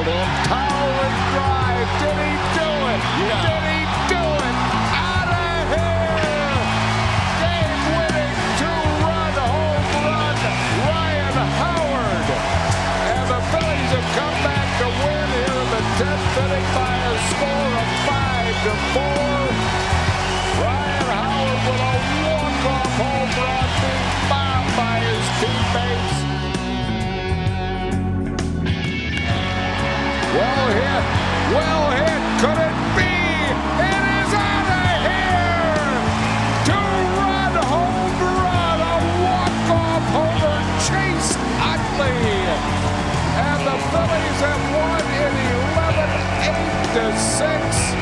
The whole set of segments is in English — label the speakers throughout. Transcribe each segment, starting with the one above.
Speaker 1: field and towering drive. Did he do it? Yeah. Did he do it? Out of here! Game-winning two-run home run, Ryan Howard. And the Phillies have come back to win here in the 10th inning by a score of 5-4. Ryan Howard with a walk-off home run being bombed by his teammates. Well hit, could it be? It is out of here! Two-run home run, a walk-off homer, Chase Utley. And the Phillies have won in 11, 8-6.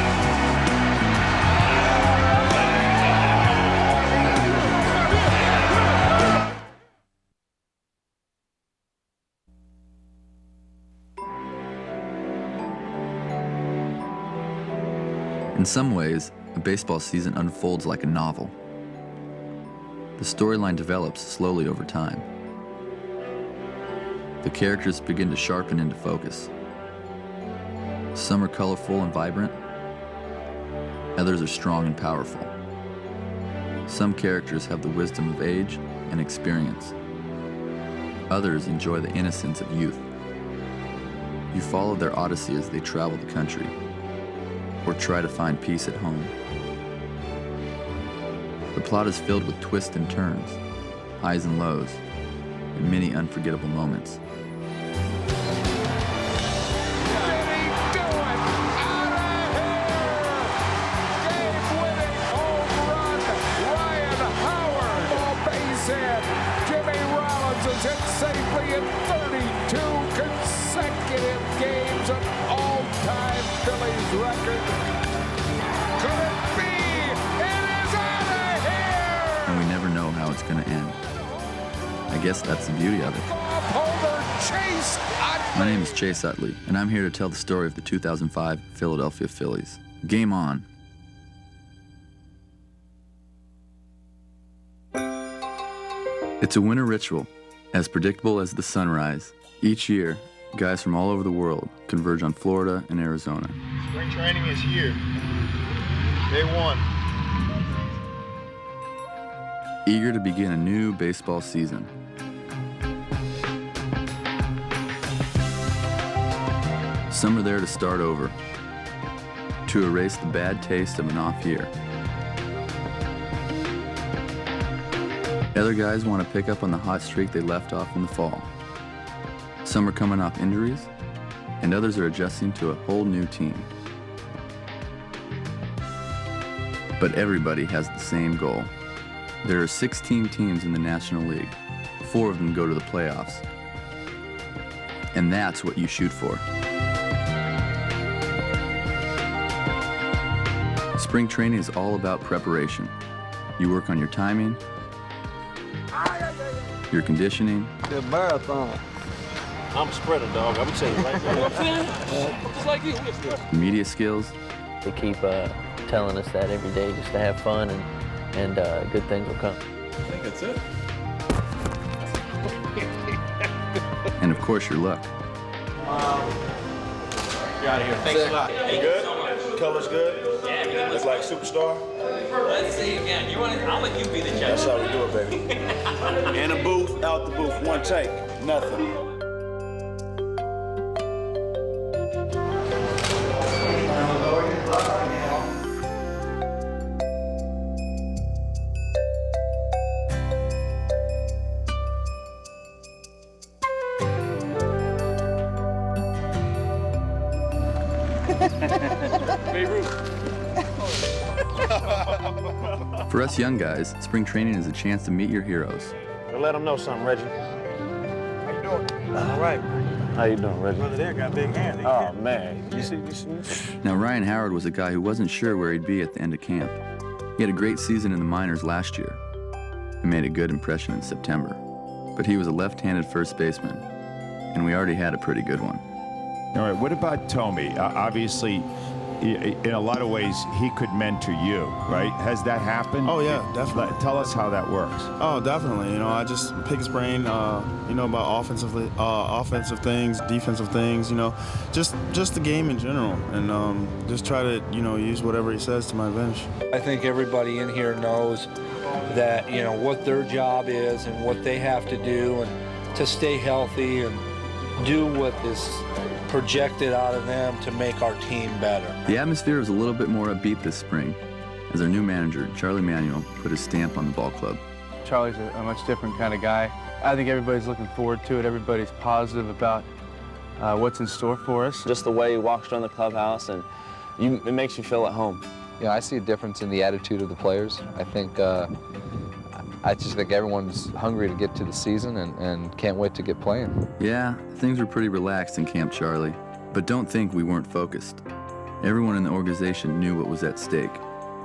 Speaker 2: In some ways, a baseball season unfolds like a novel. The storyline develops slowly over time. The characters begin to sharpen into focus. Some are colorful and vibrant. Others are strong and powerful. Some characters have the wisdom of age and experience. Others enjoy the innocence of youth. You follow their odyssey as they travel the country, or try to find peace at home. The plot is filled with twists and turns, highs and lows, and many unforgettable moments.
Speaker 1: Hit safely in 32 consecutive games, an all-time Phillies record. Could it be? It is out of here!
Speaker 2: And we never know how it's going to end. I guess that's the beauty of it. My name is Chase Utley, and I'm here to tell the story of the 2005 Philadelphia Phillies. Game on. It's a winter ritual. As predictable as the sunrise, each year, guys from all over the world converge on Florida and Arizona.
Speaker 3: Spring training is here. Day one.
Speaker 2: Eager to begin a new baseball season. Some are there to start over, to erase the bad taste of an off year. Other guys want to pick up on the hot streak they left off in the fall. Some are coming off injuries, and others are adjusting to a whole new team. But everybody has the same goal. There are 16 teams in the National League. 4 of them go to the playoffs. And that's what you shoot for. Spring training is all about preparation. You work on your timing, your conditioning.
Speaker 4: The marathon.
Speaker 3: I'm a sprinter, dog. I'm gonna tell you right now.
Speaker 4: Just like you.
Speaker 2: Media skills.
Speaker 5: They keep telling us that every day just to have fun and good things will come.
Speaker 4: I think that's it.
Speaker 2: And of course, your luck.
Speaker 3: You're out of here. Thanks a lot. You good? Color's good?
Speaker 6: Yeah.
Speaker 3: Look like a superstar?
Speaker 6: Let's see again. I'll let you be the judge.
Speaker 3: That's how we do it, baby. In the booth, out the booth, one take, nothing.
Speaker 2: For us young guys, spring training is a chance to meet your heroes.
Speaker 3: So let them know something, Reggie.
Speaker 4: How you doing? All right.
Speaker 3: How you doing, Reggie?
Speaker 4: Brother there got big hands.
Speaker 3: Oh, man. You see?
Speaker 2: Now, Ryan Howard was a guy who wasn't sure where he'd be at the end of camp. He had a great season in the minors last year and made a good impression in September. But he was a left-handed first baseman, and we already had a pretty good one.
Speaker 7: All right, what about Tommy? Obviously, in a lot of ways, he could mentor you, right? Has that happened?
Speaker 8: Oh, yeah, definitely.
Speaker 7: Tell us how that works.
Speaker 8: Oh, definitely. You know, I just pick his brain, you know, about offensive things, defensive things, you know, just the game in general, and just try to, you know, use whatever he says to my advantage.
Speaker 9: I think everybody in here knows that, you know, what their job is and what they have to do and to stay healthy and do what is projected out of them to make our team better.
Speaker 2: The atmosphere was a little bit more upbeat this spring as our new manager, Charlie Manuel, put his stamp on the ball club.
Speaker 10: Charlie's a much different kind of guy. I think everybody's looking forward to it. Everybody's positive about what's in store for us.
Speaker 11: Just the way he walks around the clubhouse, and it makes you feel at home.
Speaker 12: Yeah, I see a difference in the attitude of the players. I just think everyone's hungry to get to the season and can't wait to get playing.
Speaker 2: Yeah, things were pretty relaxed in Camp Charlie, but don't think we weren't focused. Everyone in the organization knew what was at stake.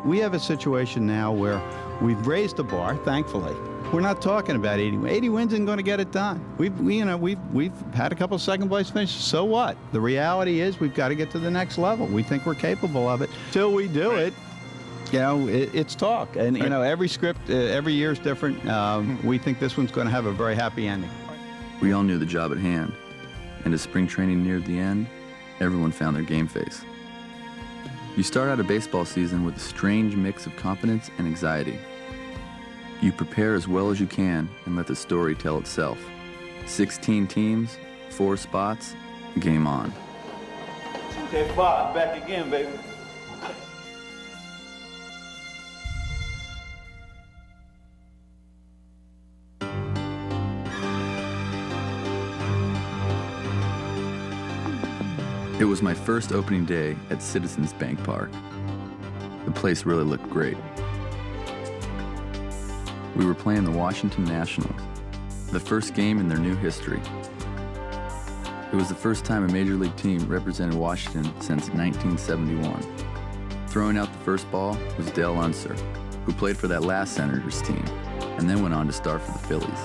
Speaker 13: We have a situation now where we've raised the bar, thankfully. We're not talking about 80 wins. 80 wins isn't going to get it done. We've had a couple second place finishes. So what? The reality is we've got to get to the next level. We think we're capable of it. Till we do it, you know, it's talk. And, you know, every script, every year is different. We think this one's going to have a very happy ending.
Speaker 2: We all knew the job at hand. And as spring training neared the end, everyone found their game face. You start out a baseball season with a strange mix of confidence and anxiety. You prepare as well as you can and let the story tell itself. 16 teams, 4 spots, game on.
Speaker 3: Okay, 5, back again, baby.
Speaker 2: It was my first opening day at Citizens Bank Park. The place really looked great. We were playing the Washington Nationals, the first game in their new history. It was the first time a major league team represented Washington since 1971. Throwing out the first ball was Dale Unser, who played for that last Senators team, and then went on to start for the Phillies.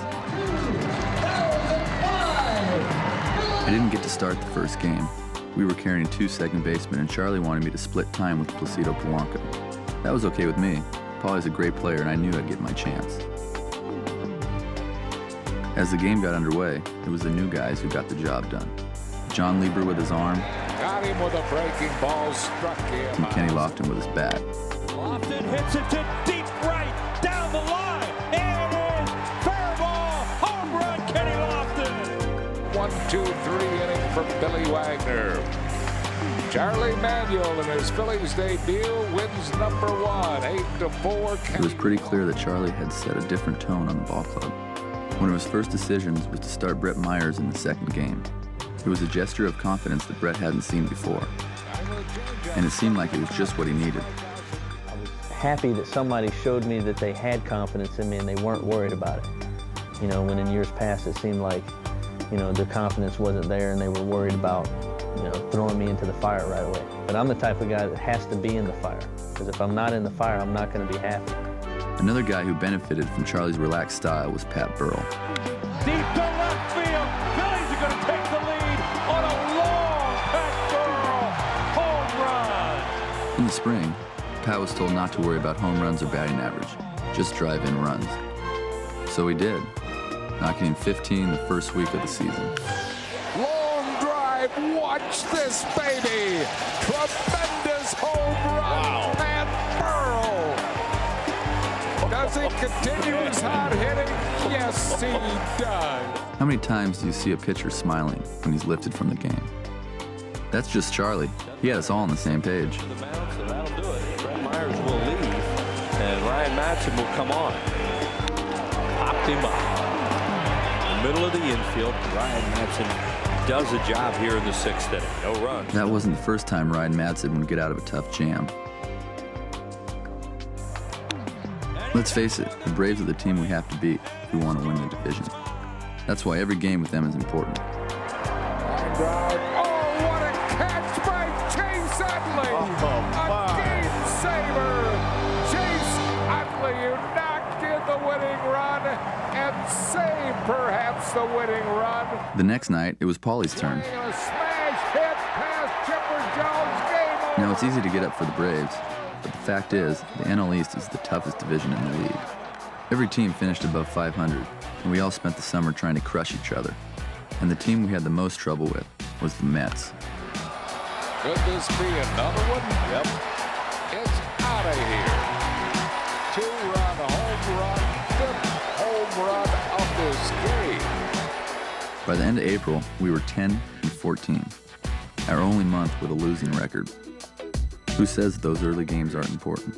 Speaker 2: I didn't get to start the first game. We were carrying 2 second basemen, and Charlie wanted me to split time with Placido Polanco. That was okay with me. Paulie's a great player, and I knew I'd get my chance. As the game got underway, it was the new guys who got the job done. John Lieber with his arm.
Speaker 1: Got him with a breaking ball, struck him.
Speaker 2: And Kenny Lofton with his bat.
Speaker 14: Lofton hits it to deep right, down the line, and it is fair ball, home run, Kenny Lofton.
Speaker 1: 1-2-3 inning for Billy Wagner. Charlie Manuel in his Phillies debut wins number 1, 8-4.
Speaker 2: It was pretty clear that Charlie had set a different tone on the ball club. One of his first decisions was to start Brett Myers in the second game. It was a gesture of confidence that Brett hadn't seen before. And it seemed like it was just what he needed.
Speaker 5: I was happy that somebody showed me that they had confidence in me and they weren't worried about it. You know, when in years past it seemed like, you know, the confidence wasn't there and they were worried about, you know, throwing me into the fire right away. But I'm the type of guy that has to be in the fire, because if I'm not in the fire, I'm not going to be happy.
Speaker 2: Another guy who benefited from Charlie's relaxed style was Pat Burrell.
Speaker 14: Deep to left field. Phillies are going to take the lead on a long Pat Burrell home run.
Speaker 2: In the spring, Pat was told not to worry about home runs or batting average, just drive in runs. So he did, knocking in 15 the first week of the season.
Speaker 1: Long drive, watch this baby. Tremendous home run, wow. Pat Burrell. Does he continue his hot hitting? Yes, he does.
Speaker 2: How many times do you see a pitcher smiling when he's lifted from the game? That's just Charlie. He had us all on the same page.
Speaker 15: That'll do it. Brett Myers will leave, and Ryan Madsen will come on. Popped him up. In the middle of the infield, Ryan Madsen does a job here in the 6th inning. No runs.
Speaker 2: That wasn't the first time Ryan Madsen would get out of a tough jam. Let's face it, the Braves are the team we have to beat if we want to win the division. That's why every game with them is important.
Speaker 1: Line drive. Oh, what a catch by Chase Utley! A game saver! Chase Utley, you knocked in the winning run and saved perhaps the winning run.
Speaker 2: The next night, it was Paulie's turn.
Speaker 1: A smash hit past Chipper Jones. Game over.
Speaker 2: Now, it's easy to get up for the Braves, but the fact is, the NL East is the toughest division in the league. Every team finished above 500, and we all spent the summer trying to crush each other. And the team we had the most trouble with was the Mets.
Speaker 1: Could this be another one? Yep. It's out of here. 2-run home run, 5th home run of this game.
Speaker 2: By the end of April, we were 10-14, our only month with a losing record. Who says those early games aren't important?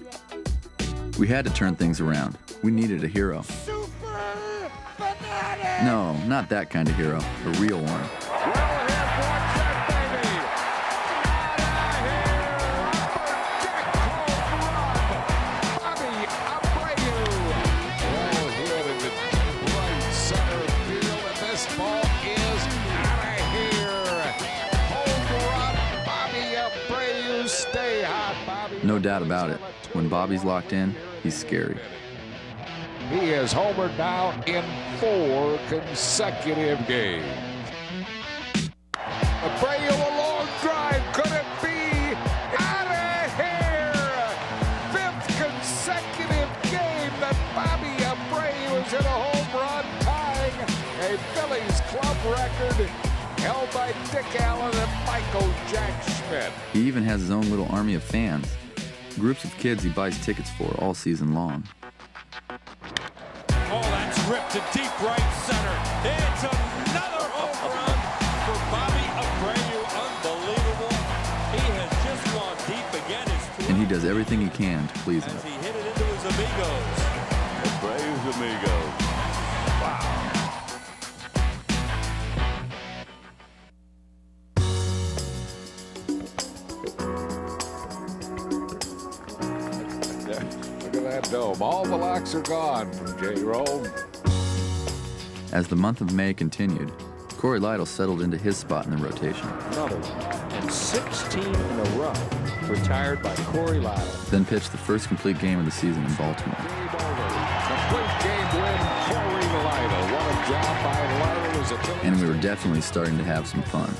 Speaker 2: We had to turn things around. We needed a hero. No, not that kind of hero, a real one. No doubt about it. When Bobby's locked in, he's scary.
Speaker 1: He has homered now in 4 consecutive games. Abreu, a long drive. Could it be? Out of here! 5th consecutive game that Bobby Abreu is in a home run, tying a Phillies club record held by Dick Allen and Michael Jack Schmidt.
Speaker 2: He even has his own little army of fans. Groups of kids he buys tickets for all season long.
Speaker 14: Oh, that's ripped to deep right center. It's another home run for Bobby Abreu. Unbelievable. He has just gone deep again.
Speaker 2: And he does everything he can to please him.
Speaker 14: As he hit it into his amigos.
Speaker 15: Abreu's amigos. Wow.
Speaker 1: Dome. All the locks are gone from J. Rome.
Speaker 2: As the month of May continued, Corey Lytle settled into his spot in the rotation.
Speaker 14: Another one, and 16 in a row retired by Corey Lytle.
Speaker 2: Then pitched the first complete game of the season in Baltimore.
Speaker 1: Game over. Complete game win, Corey Lytle. What a job by Lytle as a Phillies.
Speaker 2: And we were definitely starting to have some fun.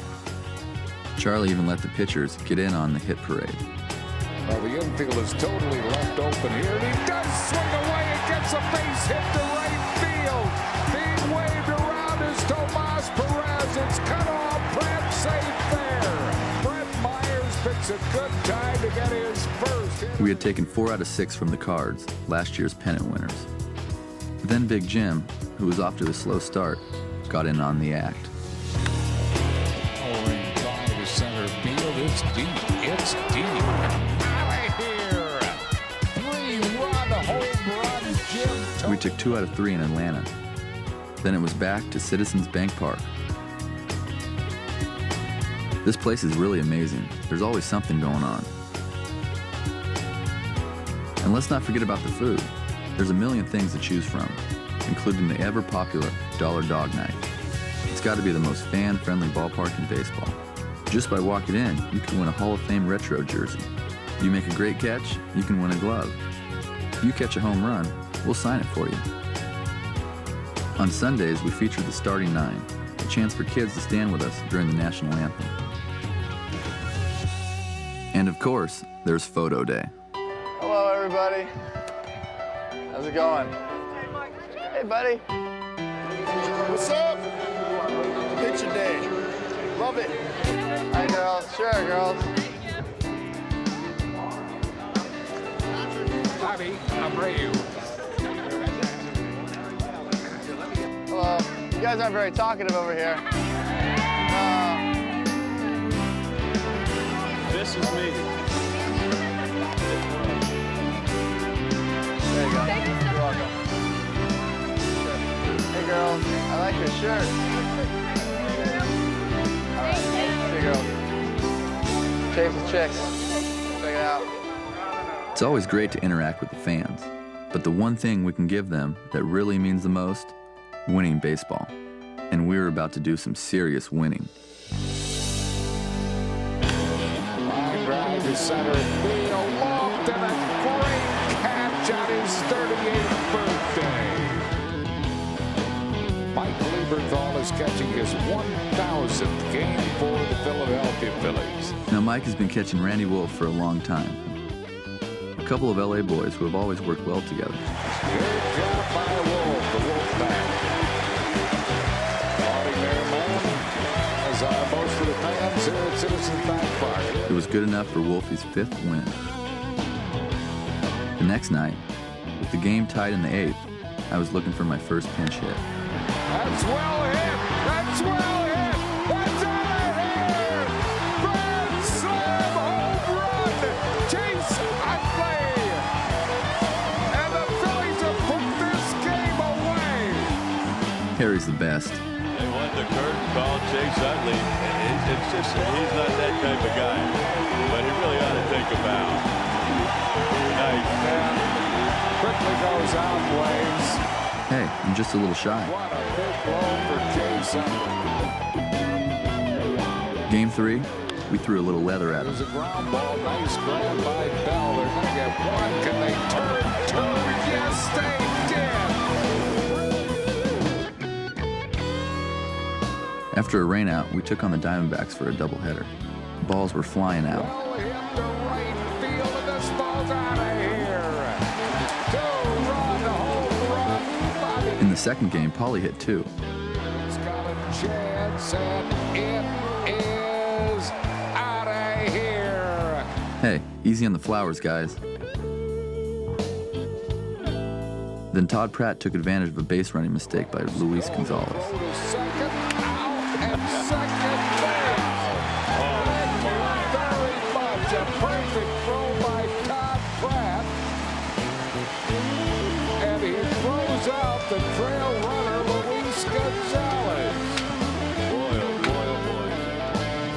Speaker 2: Charlie even let the pitchers get in on the hit parade.
Speaker 1: Well, the infield is totally left open here, and he does swing away and gets a base hit to right field. Being waved around is Tomas Perez. It's cut off. Brett safe there. Brett Myers picks a good time to get his first hit.
Speaker 2: We had taken 4 out of 6 from the Cards, last year's pennant winners. Then Big Jim, who was off to a slow start, got in on the act.
Speaker 1: Pouring by to center field. It's deep. It's deep.
Speaker 2: We took 2 out of 3 in Atlanta. Then it was back to Citizens Bank Park. This place is really amazing. There's always something going on. And let's not forget about the food. There's a million things to choose from, including the ever-popular Dollar Dog Night. It's got to be the most fan-friendly ballpark in baseball. Just by walking in, you can win a Hall of Fame retro jersey. You make a great catch, you can win a glove. If you catch a home run, we'll sign it for you. On Sundays, we feature the starting 9, a chance for kids to stand with us during the national anthem. And of course, there's photo day.
Speaker 10: Hello, everybody. How's it going? Hey, buddy.
Speaker 8: What's up? Picture day. Love it.
Speaker 10: Hi, girls. Sure, girls.
Speaker 1: Bobby Abreu.
Speaker 10: Hello. You guys aren't very talkative over here.
Speaker 4: This is me.
Speaker 10: There you go. You're welcome. Hey, girls. I like your shirt. All right. Hey, girls. Chase the chicks. Check it out.
Speaker 2: It's always great to interact with the fans, but the one thing we can give them that really means the most, winning baseball. And we're about to do some serious winning.
Speaker 1: Line drive to center field, lofted a great catch on his 38th birthday. Mike Lee Lieberthal is catching his 1,000th game for the Philadelphia Phillies.
Speaker 2: Now, Mike has been catching Randy Wolf for a long time. A couple of LA boys who have always worked well together.
Speaker 1: Good job by Wolf, the Wolfpack. Ordinary man, as are most of the fans here at Citizens Bank Park.
Speaker 2: It was good enough for Wolfie's 5th win. The next night, with the game tied in the 8th, I was looking for my first pinch hit.
Speaker 1: That's well hit! That's well hit! That's out of here! Grand slam home run! Chase Utley! And the Phillies have put this game away!
Speaker 2: Harry's the best.
Speaker 15: They want the curtain call, Chase Utley. It's just that he's not that type of guy. But he really ought to take a bow. Nice.
Speaker 1: And quickly goes out, Blaze.
Speaker 2: Hey, I'm just a little shy.
Speaker 1: What a big blow for Chase Utley.
Speaker 2: Game 3, we threw a little leather at him.
Speaker 1: There's a ground ball. Nice grab by Bell. They're going to get one. Can they turn two? Yes, they did.
Speaker 2: After a rainout, we took on the Diamondbacks for a doubleheader. Balls were flying out.
Speaker 1: Well hit to right field, and this ball's out of here. 2-run home run. Bobby.
Speaker 2: In the second game, Paulie hit 2.
Speaker 1: He's got a chance, and it is out of here.
Speaker 2: Hey, easy on the flowers, guys. Then Todd Pratt took advantage of a base running mistake by Luis Gonzalez.
Speaker 1: Go to second, out, and second base. Thank you very much. A perfect throw by Todd Pratt. And he throws out the trail runner, Luis Gonzalez.
Speaker 15: Boy, oh boy, oh boy.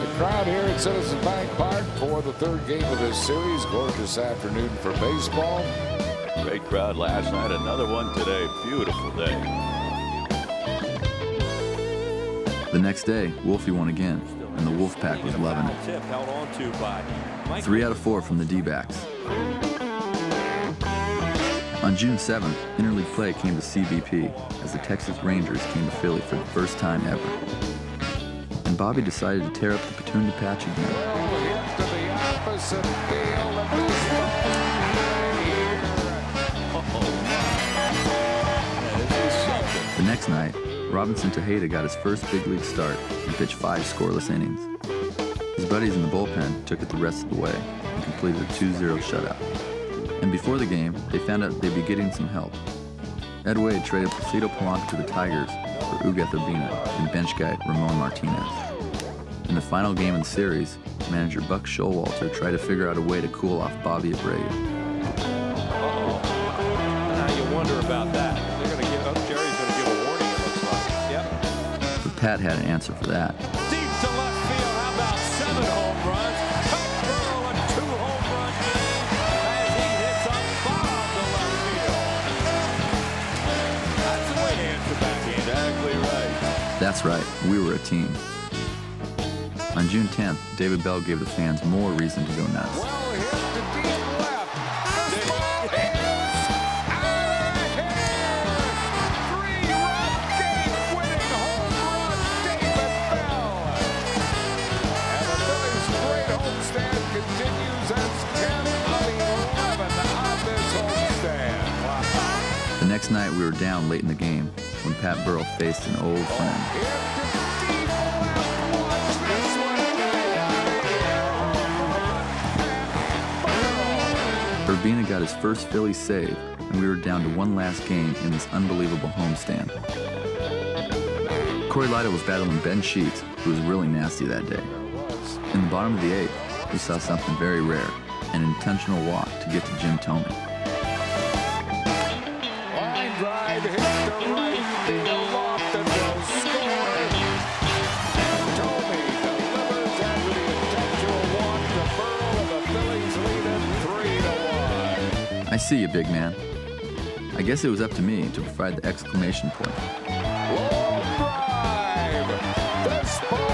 Speaker 1: The crowd here at Citizens Bank Park for the third game of this series. Gorgeous afternoon for baseball.
Speaker 15: Great crowd last night. Another one today. Beautiful day.
Speaker 2: The next day, Wolfie won again, and the Wolfpack was loving it.
Speaker 15: Tip held on to by Mike.
Speaker 2: 3 out of 4 from the D-backs. On June 7th, interleague play came to CBP as the Texas Rangers came to Philly for the first time ever. And Bobby decided to tear up the Petunia patch again.
Speaker 1: Well hit to the opposite field, and this ball's
Speaker 2: The next night, Robinson Tejeda got his first big league start and pitched 5 scoreless innings. His buddies in the bullpen took it the rest of the way and completed a 2-0 shutout. And before the game, they found out they'd be getting some help. Ed Wade traded Placido Polanco to the Tigers for Ugueth Urbina and bench guy Ramon Martinez. In the final game of the series, manager Buck Showalter tried to figure out a way to cool off Bobby Abreu.
Speaker 15: Now you wonder about that. They're going to give up. Jerry's going to give a warning, it looks like. Yep.
Speaker 2: But Pat had an answer for that.
Speaker 14: Deep to left field. How about 7 home runs? Pat Burrow a 2-home run inning as he hits a bomb to left field. That's the way to answer backhand.
Speaker 15: Exactly right.
Speaker 2: That's right, we were a team. On June 10th, David Bell gave the fans more reason to go nuts.
Speaker 1: well hit to deep left. This ball is out of here. 3-run game-winning home run, David Bell. And the Phillies' great homestand continues as 10 of the 11 on this homestand. Wow.
Speaker 2: The next night, we were down late in the game when Pat Burrell faced an old friend.
Speaker 1: Hit to deep left. Watch this one.
Speaker 2: Urbina got his first Phillies save, and we were down to one last game in this unbelievable homestand. Corey Lytle was battling Ben Sheets, who was really nasty that day. In the bottom of the 8th, we saw something very rare, an intentional walk to get to Jim Thome.
Speaker 1: Line drive hit to right field, loft and will score. Thome delivers after the intentional walk to Burrow, and the Phillies lead it 3-1.
Speaker 2: I see you, big man. I guess it was up to me to provide the exclamation point.
Speaker 1: Long drive. This ball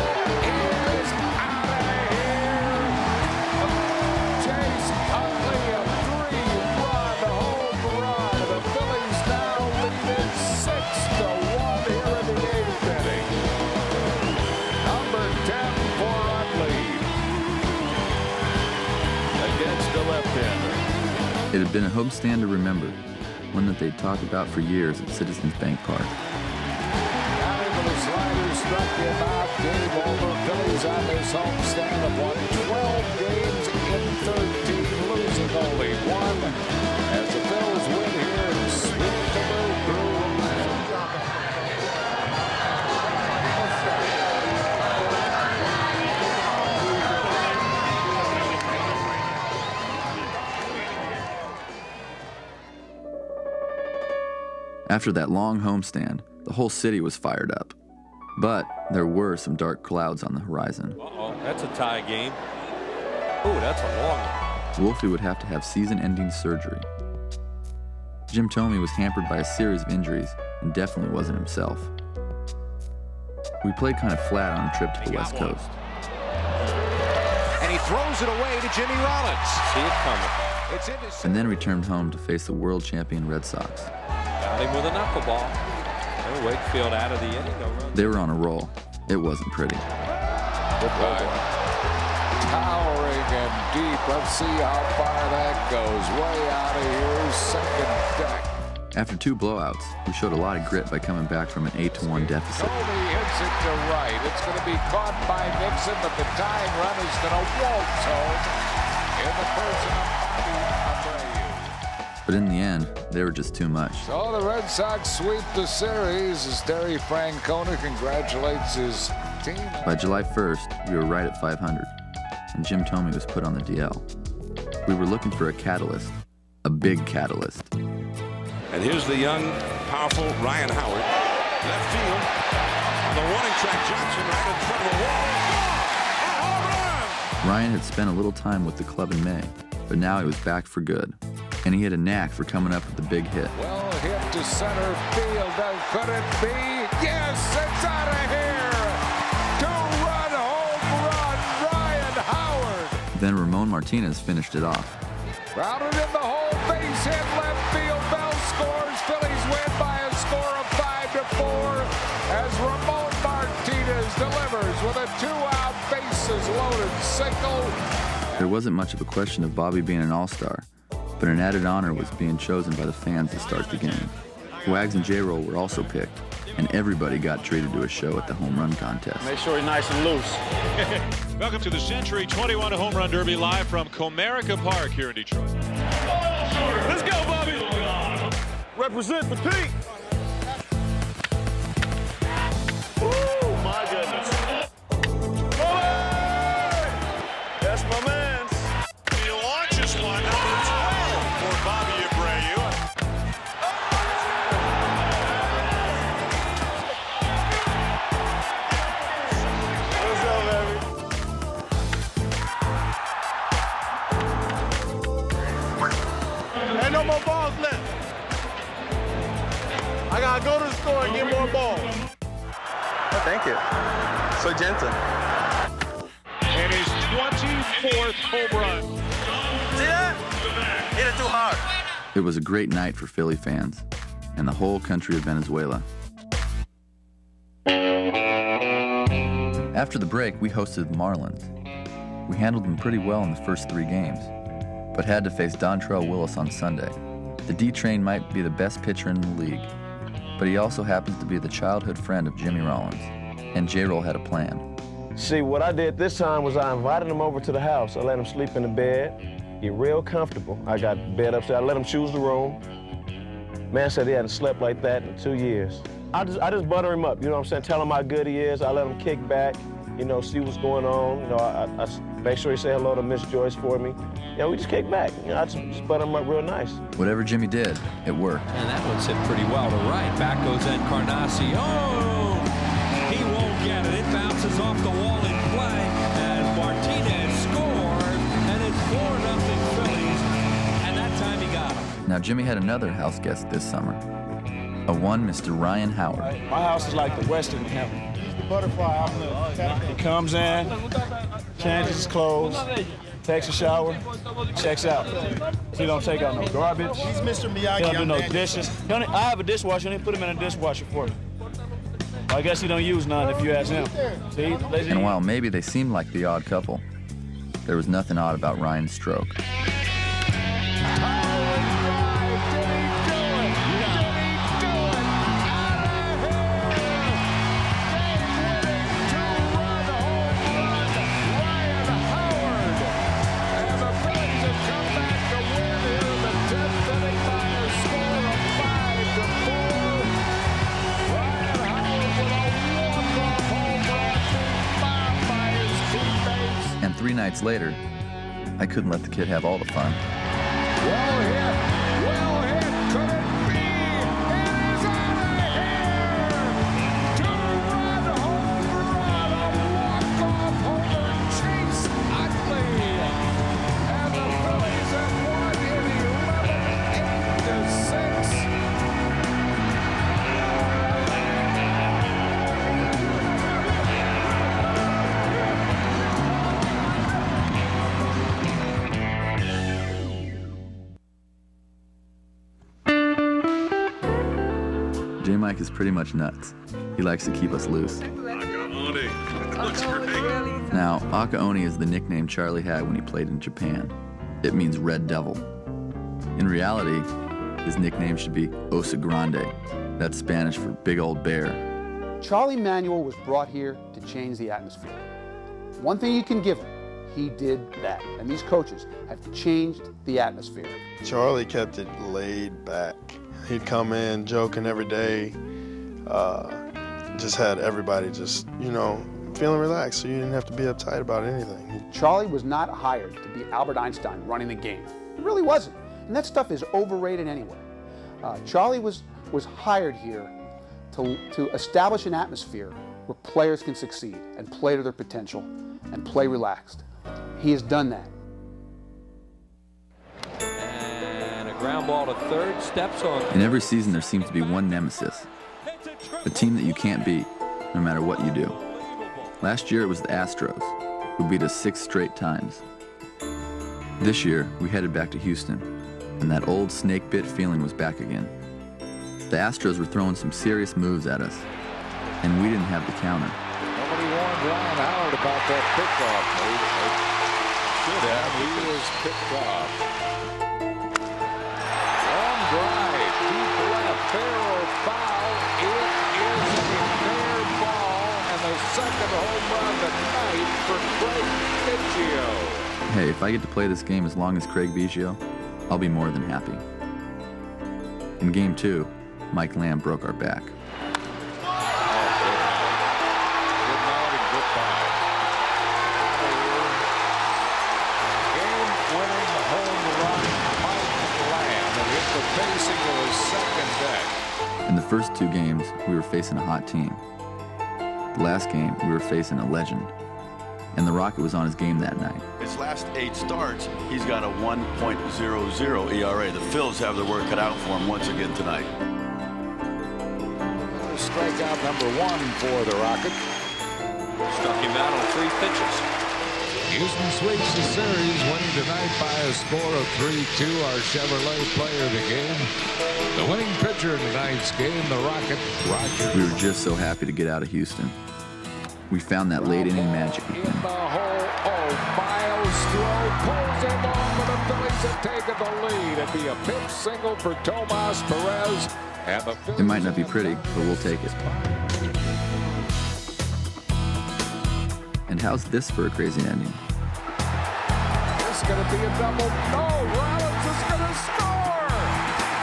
Speaker 1: is out of here. Chase Utley, a 3-run home run. The Phillies now lead it 6-1 here in the 8th
Speaker 2: It had been a homestand to remember, one that they'd talked about for years at Citizens Bank Park.
Speaker 1: Down into the slider, struck him out, game over. Phillies on this homestand have won 12 games in 13, losing only one. As the Phillies win here and sweep the move through.
Speaker 2: After that long homestand, the whole city was fired up. But there were some dark clouds on the horizon.
Speaker 15: Uh-oh, that's a tie game. Oh, that's a long one.
Speaker 2: Wolfie would have to have season-ending surgery. Jim Thome was hampered by a series of injuries and definitely wasn't himself. We played kind of flat on a trip to the West Coast.
Speaker 1: And he throws it away to Jimmy Rollins.
Speaker 15: See it coming.
Speaker 1: It's in his...
Speaker 2: And then returned home to face the world champion Red Sox.
Speaker 15: Got him with a knuckleball. And Wakefield out of the inning. No run.
Speaker 2: They were on a roll. It wasn't pretty.
Speaker 1: Goodbye. Towering and deep. Let's see how far that goes. Way out of here. Second deck.
Speaker 2: After 2 blowouts, we showed a lot of grit by coming back from an 8-1 deficit.
Speaker 1: Thome hits it to right. It's going to be caught by Nixon, but the tying run is going to waltz home in the person of Bobby Abreu.
Speaker 2: But in the end, they were just too much.
Speaker 1: So the Red Sox sweep the series as Terry Francona congratulates his team.
Speaker 2: By July 1st, we were right at 500, and Jim Thome was put on the DL. We were looking for a catalyst, a big catalyst.
Speaker 14: And here's the young, powerful Ryan Howard. Left field. On the warning track, Johnson right in front of the wall. Gone! A home run!
Speaker 2: Ryan had spent a little time with the club in May, but now he was back for good. And he had a knack for coming up with the big hit.
Speaker 1: Well hit to center field. Could it be? Yes, it's out of here. 2-run home run, Ryan Howard.
Speaker 2: Then Ramon Martinez finished it off.
Speaker 1: Grounded in the hole, base hit, left field. Bell scores. Phillies win by a score of 5-4 as Ramon Martinez delivers with a 2-out bases loaded single.
Speaker 2: There wasn't much of a question of Bobby being an all-star, but an added honor was being chosen by the fans to start the game. Wags and J-Roll were also picked, and everybody got treated to a show at the home run contest.
Speaker 4: Make sure he's nice and loose. Welcome to the Century 21 Home Run Derby live from Comerica Park here in Detroit. Let's go, Bobby! Represent the Pete! Oh, my goodness. That's my man. He launches one, number 12 for Bobby Abreu. What's up, baby? Ain't no more balls left. I gotta go to the store and get more balls.
Speaker 10: Oh, thank you. So gentle.
Speaker 4: And his 24th home run.
Speaker 10: See that? Hit it too hard.
Speaker 2: It was a great night for Philly fans and the whole country of Venezuela. After the break, we hosted the Marlins. We handled them pretty well in the first 3 games, but had to face Dontrell Willis on Sunday. The D-Train might be the best pitcher in the league, but he also happens to be the childhood friend of Jimmy Rollins, and J-Roll had a plan.
Speaker 16: See, what I did this time was I invited him over to the house. I let him sleep in the bed, get real comfortable. I got the bed upstairs. I let him choose the room. Man said he hadn't slept like that in 2 years. I just butter him up, you know what I'm saying? Tell him how good he is. I let him kick back, you know, see what's going on. You know, I make sure he say hello to Miss Joyce for me. You know, we just kick back. You know, I just butter him up real nice.
Speaker 2: Whatever Jimmy did, it worked.
Speaker 6: And that one's hit pretty well to right. Back goes Encarnacion. Oh! He won't get it. It bounces off the wall in play. And Martinez scores. And it's 4-0 Phillies. And that time he got him.
Speaker 2: Now, Jimmy had another house guest this summer. A one Mr. Ryan Howard.
Speaker 4: My house is like the Western heaven. He's the butterfly out there. He comes in, changes his clothes, takes a shower, checks out. He don't take out no garbage. He's Mr. Miyagi. He don't do no dishes. I have a dishwasher, and he put him in a dishwasher for me. I guess he don't use none if you ask him. See,
Speaker 2: and while maybe they seemed like the odd couple, there was nothing odd about Ryan's stroke.
Speaker 1: Howard
Speaker 2: nights later, I couldn't let the kid have all the fun.
Speaker 1: Well hit, could it be? It is out of here! Two-run home run, a walk-off homer, Chase Utley. And the Phillies have won in 11-8-6.
Speaker 2: J-Mike is pretty much nuts. He likes to keep us loose. Now, Akaoni is the nickname Charlie had when he played in Japan. It means Red Devil. In reality, his nickname should be Osa Grande. That's Spanish for big old bear.
Speaker 17: Charlie Manuel was brought here to change the atmosphere. One thing you can give him, he did that. And these coaches have changed the atmosphere.
Speaker 8: Charlie kept it laid back. He'd come in joking every day, just had everybody just, feeling relaxed, so you didn't have to be uptight about anything.
Speaker 17: Charlie was not hired to be Albert Einstein running the game. He really wasn't. And that stuff is overrated anyway. Charlie was hired here to establish an atmosphere where players can succeed and play to their potential and play relaxed. He has done that.
Speaker 15: Ground ball to third, steps on.
Speaker 2: In every season, there seems to be one nemesis, a team that you can't beat, no matter what you do. Last year, it was the Astros, who beat us 6 straight times. This year, we headed back to Houston, and that old snake-bit feeling was back again. The Astros were throwing some serious moves at us, and we didn't have the counter.
Speaker 1: Nobody warned Ryan Howard about that pickoff move. Should have. He was picked off. Drive, deep left, fair or foul. It is a fair ball, and the second home run tonight for Craig Biggio.
Speaker 2: Hey, if I get to play this game as long as Craig Biggio, I'll be more than happy. In Game 2, Mike Lamb broke our back.
Speaker 1: Good night and goodbye. Game-winning home run, Mike Lamb, and hit the facing of his second deck.
Speaker 2: In the first 2 games, we were facing a hot team. The last game, we were facing a legend. And the Rocket was on his game that night.
Speaker 18: His last 8 starts, he's got a 1.00 ERA. The Phillies have their work cut out for him once again tonight.
Speaker 1: Strikeout number 1 for the Rocket.
Speaker 15: Struck him out on 3 pitches.
Speaker 1: Houston sweeps the series, winning tonight by a score of 3-2. Our Chevrolet player of the game. The winning pitcher in tonight's game, the Rocket, Roger.
Speaker 2: We were just so happy to get out of Houston. We found that late inning magic again.
Speaker 1: In the hole, Miles throw pulls him off, but the Phillies have taken the lead. It'd be a pitch single for Tomas Perez. And the Phillies.
Speaker 2: It might not be pretty, but we'll take it. And how's this for a crazy ending?
Speaker 1: It's going to be a double. No, Rollins is going to score.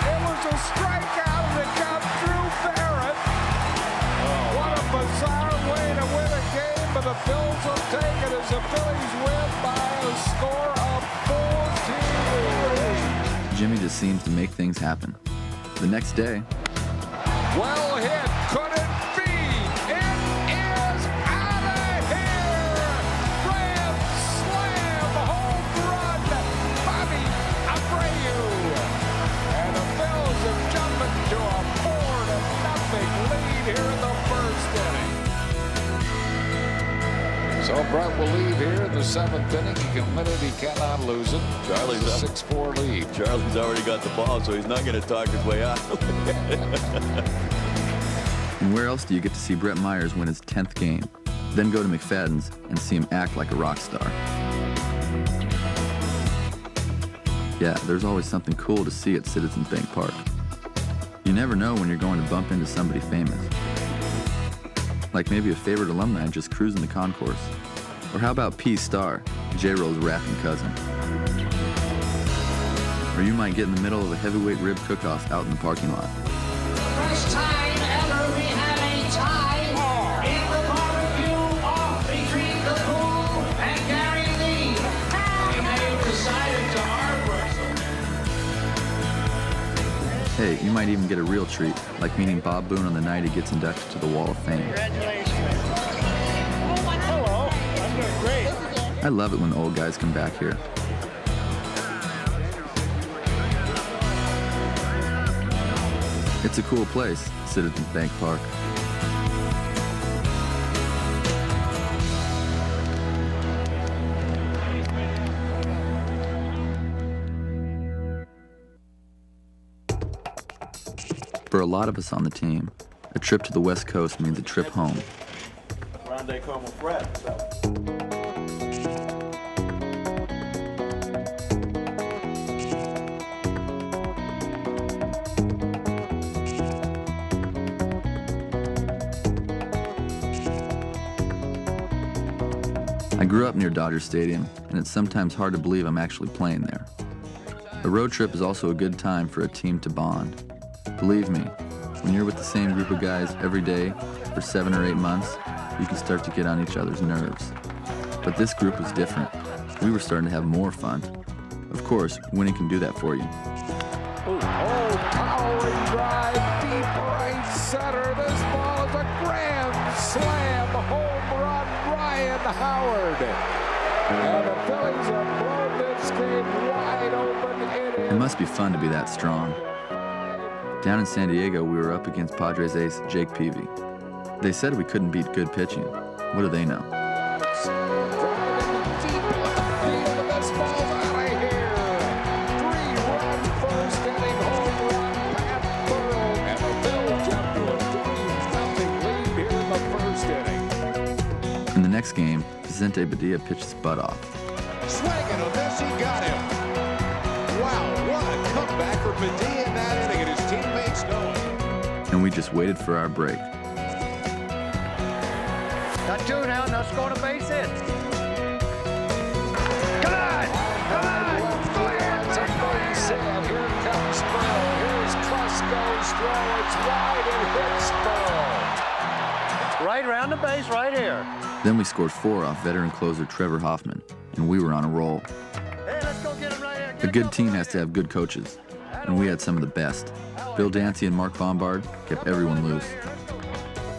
Speaker 1: It was a strikeout, and it got through Barrett. What a bizarre way to win a game, but the Phillies will take it as the Phillies win by a score of 14.
Speaker 2: Jimmy just seems to make things happen. The next day,
Speaker 1: well hit, could it be? It is out of here! Grand slam, home run, Bobby Abreu. And the Phillies have jumped into a 4-0 lead here in the first inning. So Brett will leave here in the 7th inning. He can win it, he cannot lose it.
Speaker 18: Charlie's
Speaker 1: a 6-4 lead.
Speaker 18: Charlie's already got the ball, so he's not going to talk his way out.
Speaker 2: and where else do you get to see Brett Myers win his 10th game, then go to McFadden's and see him act like a rock star? Yeah, there's always something cool to see at Citizens Bank Park. You never know when you're going to bump into somebody famous. Like maybe a favorite alumni just cruising the concourse. Or how about P. Star, J-Roll's rapping cousin? Or you might get in the middle of a heavyweight rib cook-off out in the parking lot.
Speaker 19: First time ever we have a tie in the barbecue off between the Pool and Gary Lee.
Speaker 2: you might even get a real treat, like meeting Bob Boone on the night he gets inducted to the Wall of Fame.
Speaker 4: Hello. I'm doing great.
Speaker 2: I love it when the old guys come back here. It's a cool place, Citizens Bank Park. For a lot of us on the team, a trip to the West Coast means a trip home.
Speaker 3: Grande como Fred.
Speaker 2: I grew up near Dodger Stadium, and it's sometimes hard to believe I'm actually playing there. A road trip is also a good time for a team to bond. Believe me, when you're with the same group of guys every day for 7 or 8 months, you can start to get on each other's nerves. But this group was different. We were starting to have more fun. Of course, winning can do that for you.
Speaker 1: Oh, towering drive, deep right center. This ball is a grand slam home run, Ryan Howard. And the Phillies have blown this game wide open.
Speaker 2: It must be fun to be that strong. Down in San Diego, we were up against Padres ace Jake Peavy. They said we couldn't beat good pitching. What do they know? In the next game, Vicente Badia pitched his butt off.
Speaker 1: Swinging on this, he got him. Wow, what a comeback for Badia in that inning, and his teammates know it.
Speaker 2: And we just waited for our break.
Speaker 19: Got 2 now, no scoring a base hit. Come on! Come on!
Speaker 1: Clears a base hit. Here comes Sproul. Here's Klusko's throw. It's wide and hits Sproul.
Speaker 19: Right round the base, right here.
Speaker 2: Then we scored 4 off veteran closer Trevor Hoffman, and we were on a roll.
Speaker 19: Hey, let's go get him right here.
Speaker 2: A good team has to have good coaches, and we had some of the best. Bill Dancy and Mark Bombard kept everyone loose.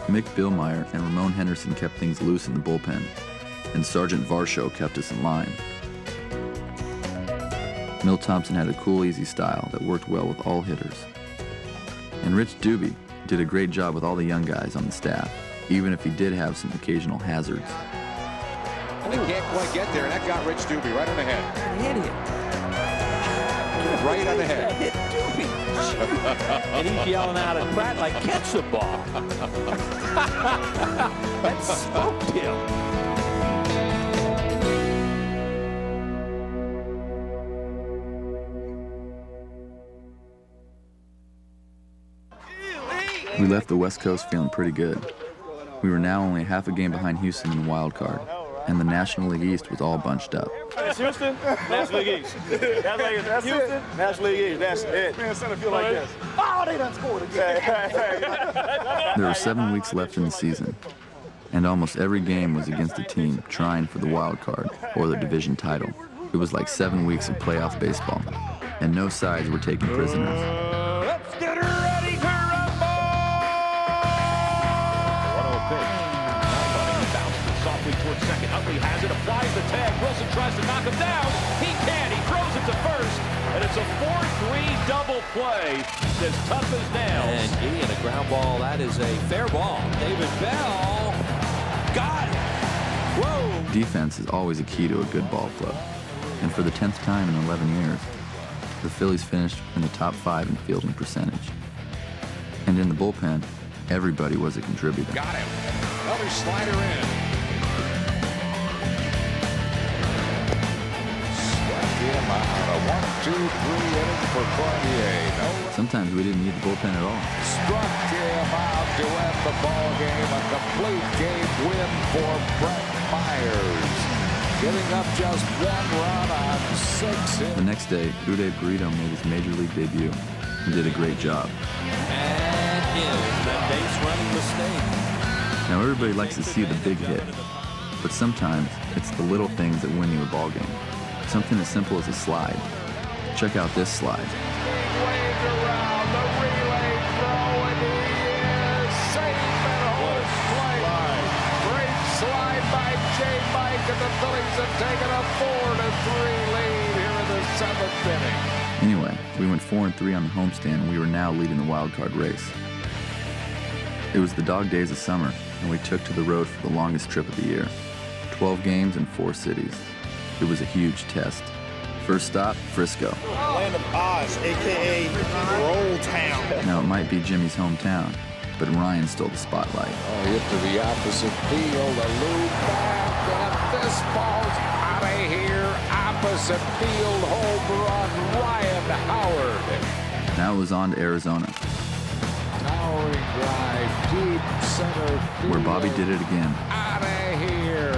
Speaker 2: Mick Billmeyer and Ramon Henderson kept things loose in the bullpen, and Sergeant Varsho kept us in line. Milt Thompson had a cool, easy style that worked well with all hitters. And Rich Doobie did a great job with all the young guys on the staff, even if he did have some occasional hazards.
Speaker 1: And they can't quite get there, and that got Rich Doobie right on the head.
Speaker 19: An idiot.
Speaker 1: Right on the head.
Speaker 19: Hit Doobie.
Speaker 15: And he's yelling out at Pratt like, catch the ball.
Speaker 19: That smoked him.
Speaker 2: We left the West Coast feeling pretty good. We were now only half a game behind Houston in the wild card, and the National League East was all bunched up.
Speaker 3: It's Houston, National League East. That's Houston, National League East. That's it. Man, center field like this. Oh, they done scored again.
Speaker 2: There were 7 weeks left in the season, and almost every game was against a team trying for the wild card or the division title. It was like 7 weeks of playoff baseball, and no sides were taken prisoners.
Speaker 1: Let's get her ready to rumble!
Speaker 14: 1-0 pitch. Now running, he bounces softly towards second. Utley has it, applies the tag. Wilson tries to knock him down. He can. He throws it to first. And it's a 4-3 double play. As tough as nails.
Speaker 6: And Gideon, a ground ball. That is a fair ball. David Bell got it. Whoa.
Speaker 2: Defense is always a key to a good ball club. And for the 10th time in 11 years, the Phillies finished in the top 5 in fielding percentage. And in the bullpen, everybody was a contributor.
Speaker 1: Got him. Another slider in. Swept him out. A 1-2-3 inning for Cormier. No.
Speaker 2: Sometimes we didn't need the bullpen at all.
Speaker 1: Struck him out to end the ball game. A complete game win for Brett Myers. Giving up just 1 run on 6 hits.
Speaker 2: The next day, Uday Burrito made his major league debut and did a great job.
Speaker 6: And is the base running mistake.
Speaker 2: Now everybody likes to see the big hit, but sometimes it's the little things that win you a ball game. Something as simple as a slide. Check out this slide.
Speaker 1: Waved around the and the Phillies have taken a 4-3 lead here in the 7th inning.
Speaker 2: Anyway, we went 4-3 on the homestand, and we were now leading the wild card race. It was the dog days of summer, and we took to the road for the longest trip of the year. 12 games in 4 cities. It was a huge test. First stop, Frisco.
Speaker 20: Land of Oz, a.k.a. Roll Town.
Speaker 2: Now, it might be Jimmy's hometown, but Ryan stole the spotlight.
Speaker 1: Oh, hit to the opposite field, a loop back, and this ball's out of here. Opposite field, home run, Ryan Howard.
Speaker 2: Now it was on to Arizona,
Speaker 1: Towering drive, deep center field.
Speaker 2: where Bobby did it again.
Speaker 1: Out of here.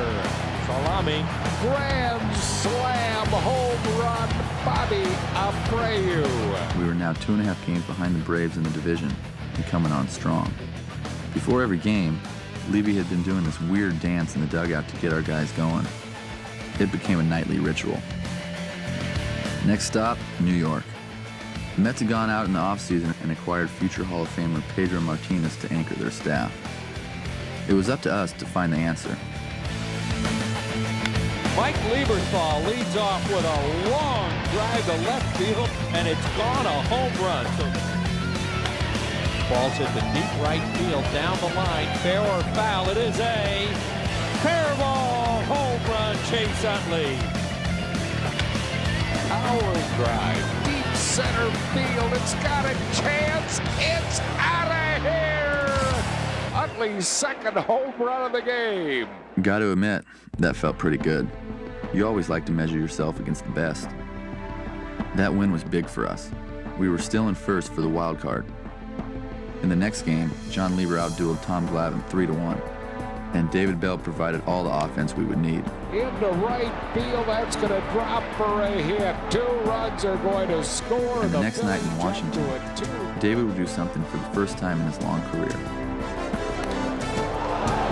Speaker 15: Salami.
Speaker 1: Grand slam, home run, Bobby Abreu.
Speaker 2: We were now 2.5 games behind the Braves in the division and coming on strong. Before every game, Levy had been doing this weird dance in the dugout to get our guys going. It became a nightly ritual. Next stop, New York. The Mets had gone out in the offseason and acquired future Hall of Famer Pedro Martinez to anchor their staff. It was up to us to find the answer.
Speaker 6: Mike Lieberthal leads off with a long drive to left field, and it's gone a home run. Ball's hit the deep right field, down the line, fair or foul. It is a fair ball, home run, Chase Utley.
Speaker 1: Howard drive, deep center field. It's got a chance. It's out of here. Utley's second home run of the game.
Speaker 2: Got to admit, that felt pretty good. You always like to measure yourself against the best. That win was big for us. We were still in first for the wild card. In the next game, John Lieber outdueled Tom Glavine 3-1, and David Bell provided all the offense we would need.
Speaker 1: Into right field, that's going to drop for a hit. 2 runs are going to score.
Speaker 2: And the next night in Washington, David would do something for the first time in his long career.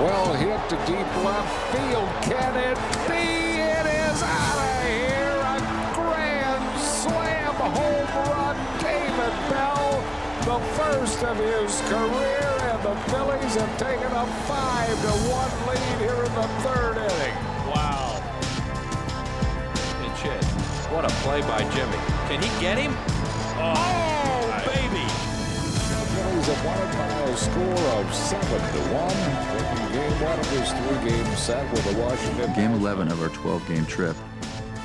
Speaker 1: Well hit to deep left field. Can it be? It is out of here. A grand slam home run. David Bell, the first of his career, and the Phillies have taken a 5-1 lead here in the 3rd inning.
Speaker 15: Wow. Pinch hit. What a play by Jimmy. Can he get him? Oh, baby.
Speaker 1: The Phillies have won it by a score of 7-1. Taking game 1 of his 3-game set with the Washington.
Speaker 2: Game 11 of our 12-game trip,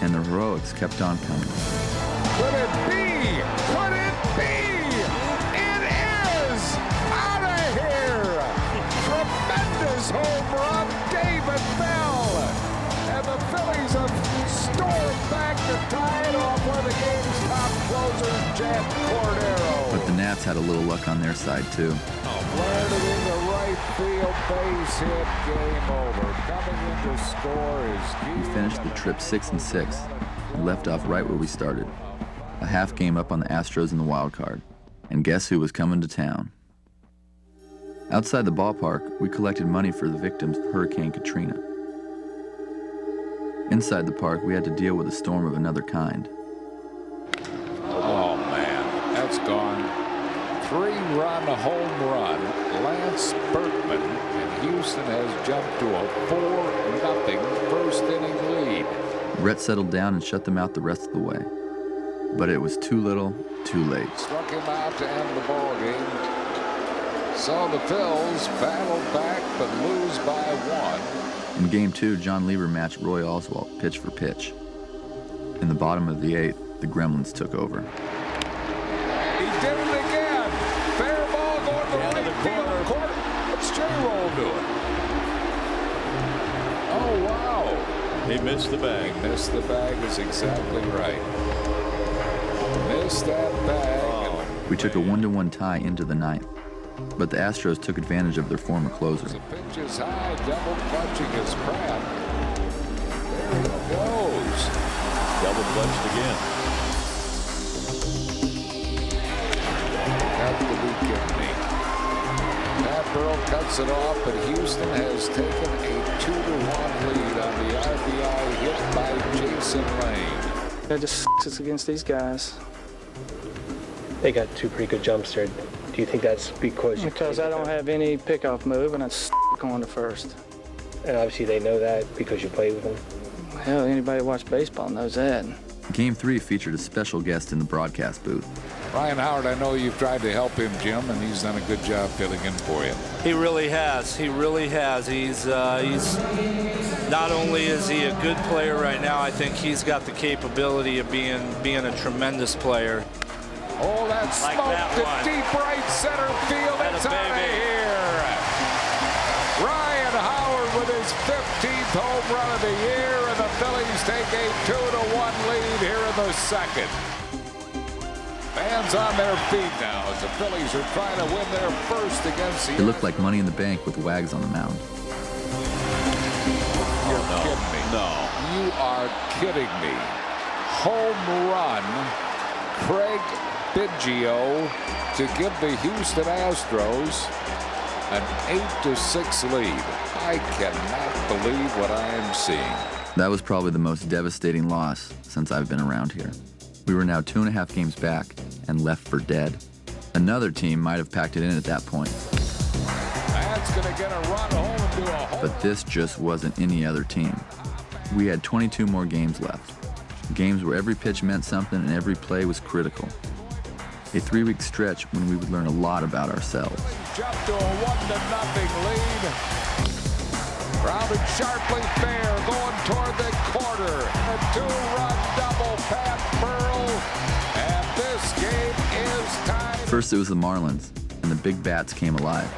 Speaker 2: and the heroics kept on coming.
Speaker 1: Could it be? Could it be? It is out of here. Tremendous home run, David Bell. And the Phillies have stormed back to tie it off with the game's top closer, Jet Cordero.
Speaker 2: But the Nats had a little luck on their side, too.
Speaker 1: Landed in the right field, base hit, game over. Coming in to score is
Speaker 2: We finished the trip 6-6 and left off right where we started. A half game up on the Astros in the wild card. And guess who was coming to town? Outside the ballpark, we collected money for the victims of Hurricane Katrina. Inside the park, we had to deal with a storm of another kind.
Speaker 1: Oh, man, that's gone. 3-run home run. Lance Berkman, and Houston has jumped to a 4-0 first inning lead.
Speaker 2: Brett settled down and shut them out the rest of the way. But it was too little, too late.
Speaker 1: Struck him out to end the ball game. So the Phils battle back but lose by 1.
Speaker 2: In Game 2, John Lieber matched Roy Oswalt pitch for pitch. In the bottom of the 8th, the Gremlins took over.
Speaker 1: He did it again. Fair ball going to right field corner. What's J-Roll doing? Oh, wow.
Speaker 15: He missed the bag.
Speaker 1: He missed the bag is exactly right. Missed that bag. Oh.
Speaker 2: We took a 1-1 tie into the 9th, but the Astros took advantage of their former closer.
Speaker 1: The pitch is high, double clutching his Pratt. There it goes.
Speaker 15: Double clutched again.
Speaker 1: Got to be kidding me. Pat Burrell cuts it off, but Houston has taken a 2-1 lead on the RBI hit by Jason Lane.
Speaker 21: It just it's against these guys.
Speaker 22: They got 2 pretty good jumps there. Do you think that's because
Speaker 21: I don't have any pickoff move, and it's going to first.
Speaker 22: And obviously they know that because you played with them.
Speaker 21: Hell, anybody who watched baseball knows that.
Speaker 2: Game 3 featured a special guest in the broadcast booth.
Speaker 1: Ryan Howard, I know you've tried to help him, Jim, and he's done a good job filling in for you.
Speaker 7: He really has. He really has. He's not only is he a good player right now, I think he's got the capability of being a tremendous player.
Speaker 1: Oh, that smoke to deep right center field. It's out of here. Ryan Howard with his 15th home run of the year, and the Phillies take a 2-1 lead here in the second. Fans on their feet now as the Phillies are trying to win their first against the...
Speaker 2: It looked like Money in the Bank with Wags on the mound.
Speaker 1: You're kidding me. No. You are kidding me. Home run, Craig Biggio to give the Houston Astros an 8-6 lead. I cannot believe what I am seeing.
Speaker 2: That was probably the most devastating loss since I've been around here. We were now 2.5 games back and left for dead. Another team might have packed it in at that point.
Speaker 1: That's going to get a run home and do a home.
Speaker 2: But this just wasn't any other team. We had 22 more games left. Games where every pitch meant something and every play was critical. A 3-week stretch when we would learn a lot about ourselves.
Speaker 1: Jumped to a 1-0 lead. Rounded sharply fair, going toward the corner. A 2-run double, Pat Burrell. And this game is tied.
Speaker 2: First it was the Marlins, and the big bats came alive.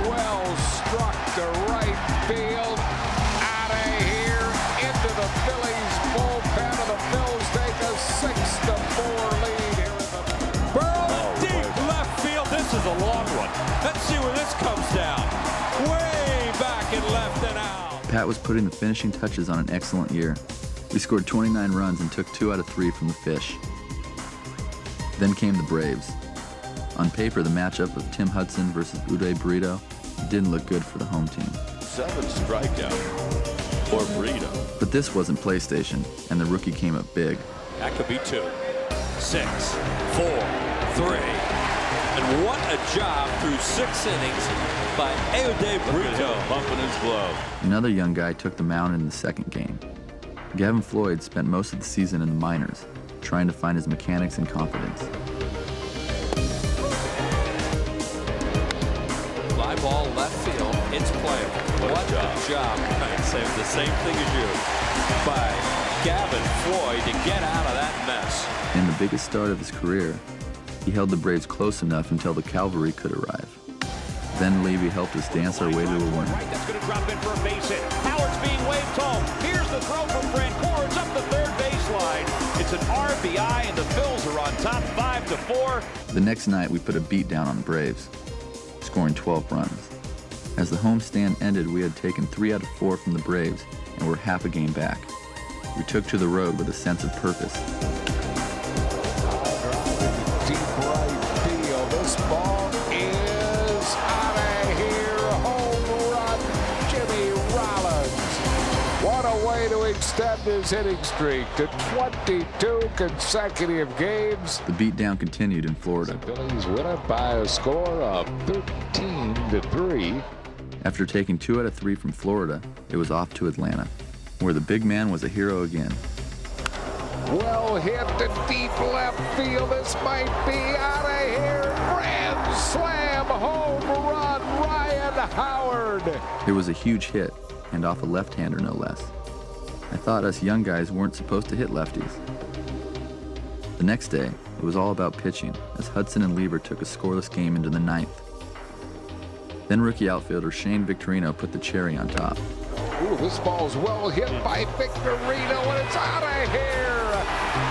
Speaker 1: Well struck to right field. Out of here into the Phillies bullpen, and the Phils take a 6-4 lead here in the...
Speaker 6: Burrow deep left field. This is a long one. Let's see where this comes down. Way back and left and out.
Speaker 2: Pat was putting the finishing touches on an excellent year. We scored 29 runs and took 2 out of 3 from the Fish. Then came the Braves. On paper, the matchup of Tim Hudson versus Uday Brito didn't look good for the home team.
Speaker 14: 7 strikeout for Brito.
Speaker 2: But this wasn't PlayStation, and the rookie came up big.
Speaker 6: That could be 2, 6, 4, 3. And what a job through 6 innings by Uday Brito.
Speaker 14: Bumping his glove.
Speaker 2: Another young guy took the mound in the second game. Gavin Floyd spent most of the season in the minors, trying to find his mechanics and confidence.
Speaker 6: Fly ball left field. It's playable. What a job. I'd say the same thing as you. By Gavin Floyd to get out of that mess.
Speaker 2: In the biggest start of his career, he held the Braves close enough until the cavalry could arrive. Then Levy helped us dance our way to a win.
Speaker 14: That's going to drop in for a base hit. Howard's being waved home. Here's the throw from Francoeur. It's up the third baseline. It's an RBI, and the Phils are on top 5-4.
Speaker 2: The next night, we put a beat down on the Braves, scoring 12 runs. As the homestand ended, we had taken 3 out of 4 from the Braves and were half a game back. We took to the road with a sense of purpose.
Speaker 1: Deep right field. This ball is out of here. Home run, Jimmy Rollins. What a way to extend his hitting streak to 22 consecutive games.
Speaker 2: The beatdown continued in Florida.
Speaker 1: The Phillies win it by a score of 13-3.
Speaker 2: After taking 2 out of 3 from Florida, it was off to Atlanta, where the big man was a hero again.
Speaker 1: Well hit to deep left field. This might be out of here. Grand slam home run, Ryan Howard.
Speaker 2: It was a huge hit, and off a left-hander no less. I thought us young guys weren't supposed to hit lefties. The next day, it was all about pitching, as Hudson and Lieber took a scoreless game into the 9th. Then rookie outfielder Shane Victorino put the cherry on top.
Speaker 1: Ooh, this ball's well hit by Victorino, and it's out of here.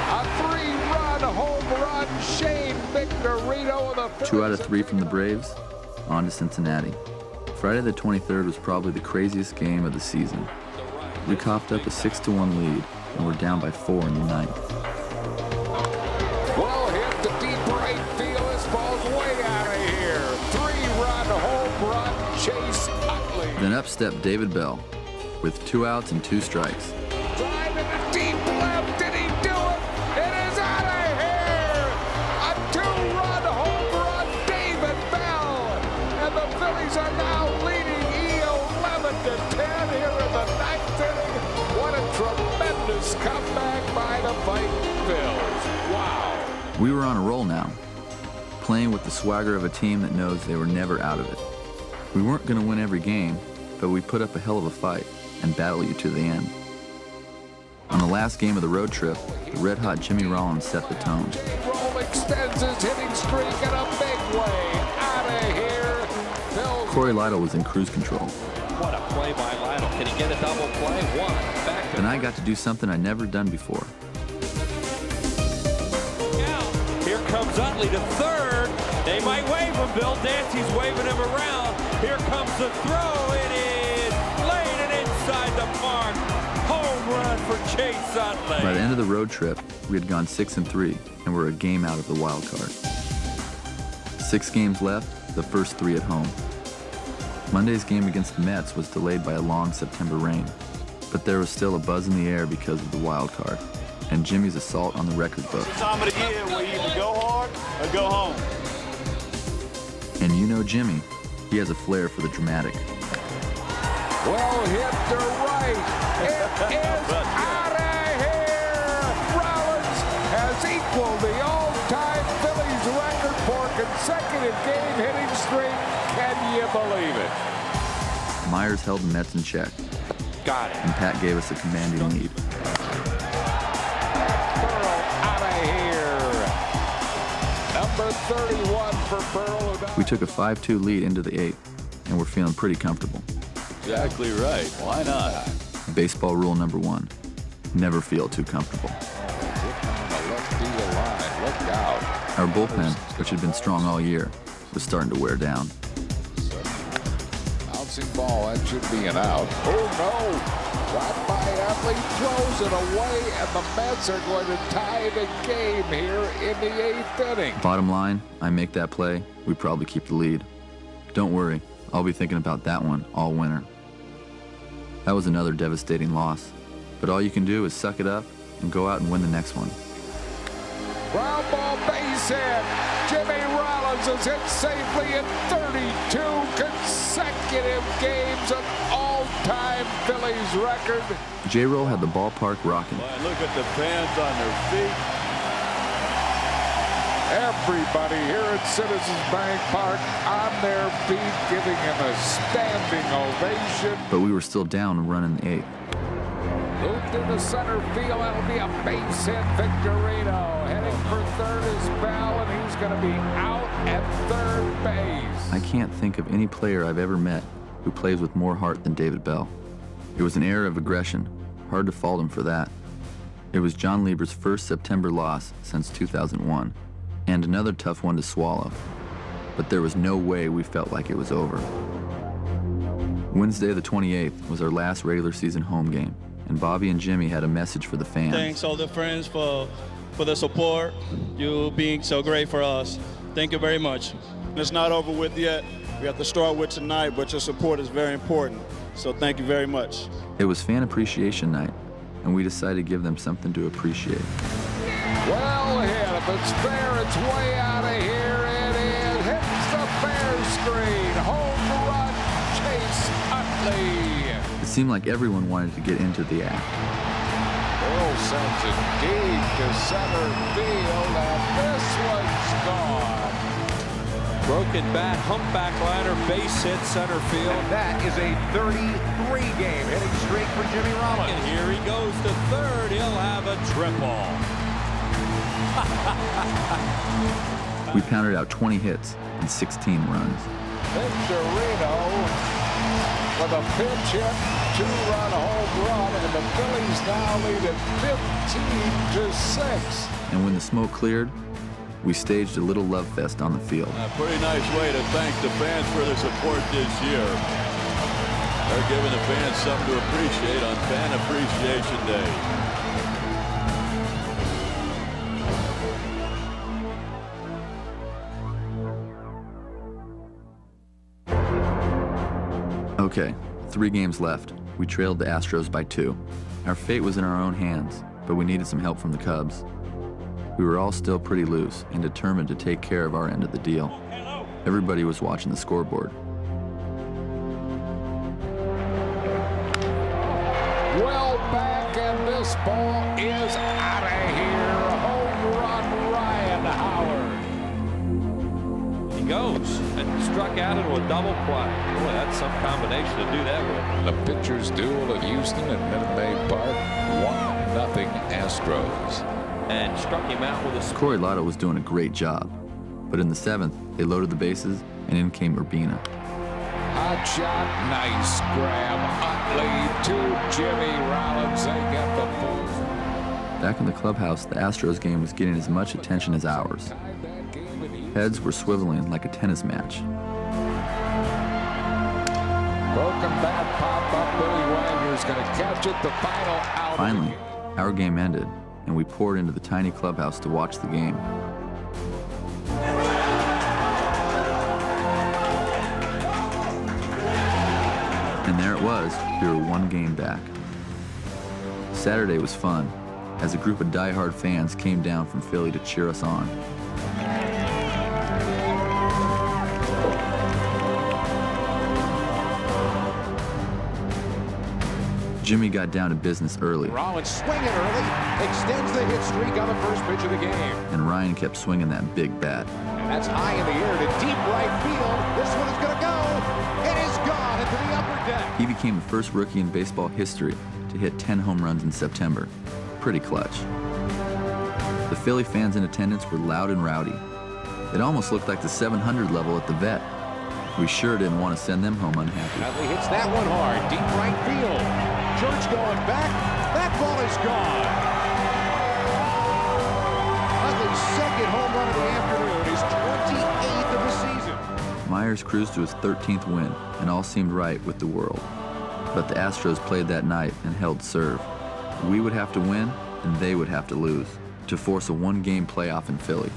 Speaker 1: A 3-run home run, Shane Victorino.
Speaker 2: 2 out of 3 from the Braves, on to Cincinnati. Friday the 23rd was probably the craziest game of the season. We coughed up a 6-1 lead, and were down by 4 in the 9th.
Speaker 1: Well hit to deep right field. This ball's way out of here. 3-run home run, Chase Utley.
Speaker 2: Then up stepped David Bell, with 2 outs and 2 strikes.
Speaker 1: Drive into deep left. Did he do it? It is out of here. A 2-run home run, David Bell. And the Phillies are now leading 11-10
Speaker 2: We were on a roll now, playing with the swagger of a team that knows they were never out of it. We weren't going to win every game, but we put up a hell of a fight and battle you to the end. On the last game of the road trip, the red-hot Jimmy Rollins set the tone.
Speaker 1: Roll extends his hitting streak in a big way. Out of here.
Speaker 2: Corey Lytle was in cruise control.
Speaker 15: What a play by Lytle. Can he get a double play? One. Back to
Speaker 2: And I got to do something I'd never done before.
Speaker 6: Here comes Utley to third. They might wave him. Bill Dancy's waving him around. Here comes the throw. It is laid and inside the mark. Home run for Chase Utley.
Speaker 2: By the end of the road trip, we had gone 6-3 and were a game out of the wild card. 6 games left, the first 3 at home. Monday's game against the Mets was delayed by a long September rain, but there was still a buzz in the air because of the wild card and Jimmy's assault on the record book.
Speaker 3: It's the time of the year where you either go hard or go home.
Speaker 2: And you know Jimmy, he has a flair for the dramatic.
Speaker 1: Well hit to right. It is out of here. Rollins has equaled the all-time Phillies record for consecutive game hitting streak. Can you believe it?
Speaker 2: Myers held the Mets in check.
Speaker 15: Got it.
Speaker 2: And Pat gave us a commanding lead.
Speaker 1: Out of here. Number 31 for Burrow.
Speaker 2: We took a 5-2 lead into the 8th, and we're feeling pretty comfortable.
Speaker 9: Exactly right. Why not?
Speaker 2: Baseball rule number 1, never feel too comfortable.
Speaker 9: Look out.
Speaker 2: Our bullpen, which had been strong all year, was starting to wear down.
Speaker 9: Bouncing ball, that should be an out.
Speaker 1: Oh no! Dropped by Utley, throws it away, and the Mets are going to tie the game here in the 8th inning.
Speaker 2: Bottom line, I make that play, we probably keep the lead. Don't worry, I'll be thinking about that one all winter. That was another devastating loss, but all you can do is suck it up and go out and win the next one.
Speaker 1: Ground ball base hit. Jimmy Rollins has hit safely in 32 consecutive games, an all-time Phillies record.
Speaker 2: J-Roll had the ballpark rocking.
Speaker 9: Look at the fans on their feet.
Speaker 1: Everybody here at Citizens Bank Park on their feet, giving him a standing ovation.
Speaker 2: But we were still down and running the 8th.
Speaker 1: Looped into center field, that'll be a base hit. Victorino heading for third is Bell, and he's going to be out at third base.
Speaker 2: I can't think of any player I've ever met who plays with more heart than David Bell. It was an era of aggression. Hard to fault him for that. It was John Lieber's first September loss since 2001, and another tough one to swallow. But there was no way we felt like it was over. Wednesday the 28th was our last regular season home game, and Bobby and Jimmy had a message for the fans.
Speaker 11: Thanks all the friends for the support. You being so great for us. Thank you very much.
Speaker 4: It's not over with yet. We have to start with tonight, but your support is very important. So thank you very much.
Speaker 2: It was fan appreciation night, and we decided to give them something to appreciate.
Speaker 1: Well hit. If it's fair, it's way out of here. It is. Hits the fair screen. Home run, Chase Utley.
Speaker 2: It seemed like everyone wanted to get into the act.
Speaker 1: Earl sends it deep to center field, and this one's gone.
Speaker 6: Broken bat, humpback liner, base hit, center field.
Speaker 14: And that is a 33-game hitting streak for Jimmy Rollins.
Speaker 6: And here he goes to third. He'll have a triple.
Speaker 2: We pounded out 20 hits and 16 runs.
Speaker 1: Victorino with a pinch hit, 2-run home run, and the Phillies now lead it 15-6.
Speaker 2: And when the smoke cleared, we staged a little love fest on the field.
Speaker 9: A pretty nice way to thank the fans for their support this year. They're giving the fans something to appreciate on Fan Appreciation Day.
Speaker 2: Okay, 3 games left. We trailed the Astros by 2. Our fate was in our own hands, but we needed some help from the Cubs. We were all still pretty loose and determined to take care of our end of the deal. Everybody was watching the scoreboard.
Speaker 1: Well back, and this ball is out of here. Home run, Ryan
Speaker 15: struck out into a double play. Boy, that's some combination to do that with.
Speaker 12: The pitchers' duel at Houston at Minute Maid Park, 1-0 Astros.
Speaker 15: And struck him out with a...
Speaker 2: Corey Lotto was doing a great job, but in the 7th, they loaded the bases, and in came Urbina.
Speaker 12: Hot shot, nice grab. Utley to Jimmy Rollins. They get the ball.
Speaker 2: Back in the clubhouse, the Astros game was getting as much attention as ours. Heads were swiveling like a tennis match.
Speaker 12: Broken bat pop up. Billy Wagner's going to catch it. The final out.
Speaker 2: Finally, our game ended, and we poured into the tiny clubhouse to watch the game. And there it was, we were one game back. Saturday was fun, as a group of die-hard fans came down from Philly to cheer us on. Jimmy got down to business early.
Speaker 13: Rollins swinging early, extends the hit streak on the first pitch of the game.
Speaker 2: And Ryan kept swinging that big bat.
Speaker 13: And that's high in the air to deep right field. This one is going to go. It is gone into the upper deck.
Speaker 2: He became the first rookie in baseball history to hit 10 home runs in September. Pretty clutch. The Philly fans in attendance were loud and rowdy. It almost looked like the 700 level at the vet. We sure didn't want to send them home unhappy.
Speaker 13: Utley hits that one hard, deep right field. Church going back. That ball is gone. Utley's second home run of the afternoon, his 28th of the season.
Speaker 2: Myers cruised to his 13th win, and all seemed right with the world. But the Astros played that night and held serve. We would have to win, and they would have to lose, to force a one-game playoff in Philly.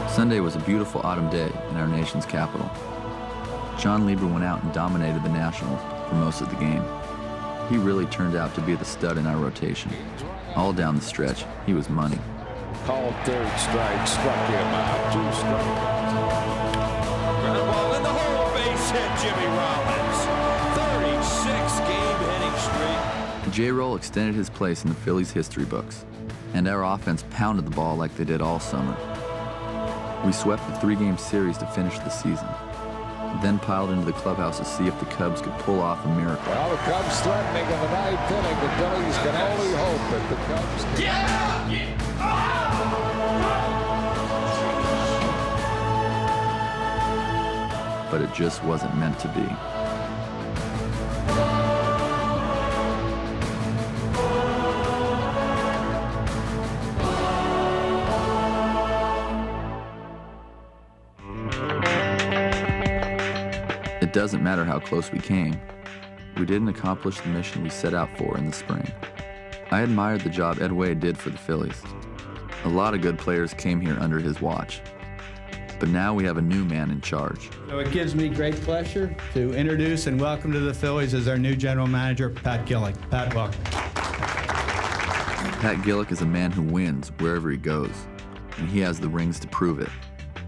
Speaker 2: Sunday was a beautiful autumn day in our nation's capital. John Lieber went out and dominated the Nationals for most of the game. He really turned out to be the stud in our rotation. All down the stretch, he was money.
Speaker 12: Called third strike, struck him out. 2 strikeouts.
Speaker 15: Ground ball in the hole, base hit, Jimmy Rollins. 36-game hitting streak.
Speaker 2: J-Roll extended his place in the Phillies' history books, and our offense pounded the ball like they did all summer. We swept the 3-game series to finish the season, then piled into the clubhouse to see if the Cubs could pull off a miracle.
Speaker 12: Well, the Cubs threatening in the 9th inning. The Phillies can only hope that the Cubs can...
Speaker 2: But it just wasn't meant to be. It doesn't matter how close we came. We didn't accomplish the mission we set out for in the spring. I admired the job Ed Wade did for the Phillies. A lot of good players came here under his watch. But now we have a new man in charge.
Speaker 23: So it gives me great pleasure to introduce and welcome to the Phillies as our new general manager, Pat Gillick. Pat, welcome.
Speaker 2: Pat Gillick is a man who wins wherever he goes, and he has the rings to prove it.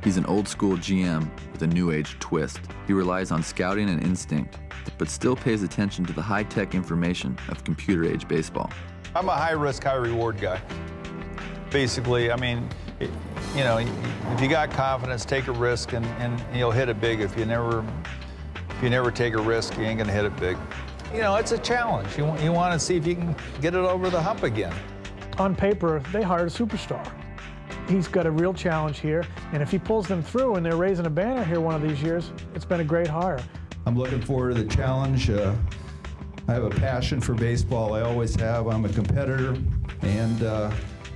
Speaker 2: He's an old-school GM with a new-age twist. He relies on scouting and instinct, but still pays attention to the high-tech information of computer-age baseball.
Speaker 24: I'm a high-risk, high-reward guy. Basically, I mean, you know, if you got confidence, take a risk, and you'll hit it big. If you never take a risk, you ain't gonna hit it big. You know, it's a challenge. You want to see if you can get it over the hump again.
Speaker 25: On paper, they hired a superstar. He's got a real challenge here, and if he pulls them through and they're raising a banner here one of these years, it's been a great hire.
Speaker 26: I'm looking forward to the challenge. I have a passion for baseball. I always have. I'm a competitor, and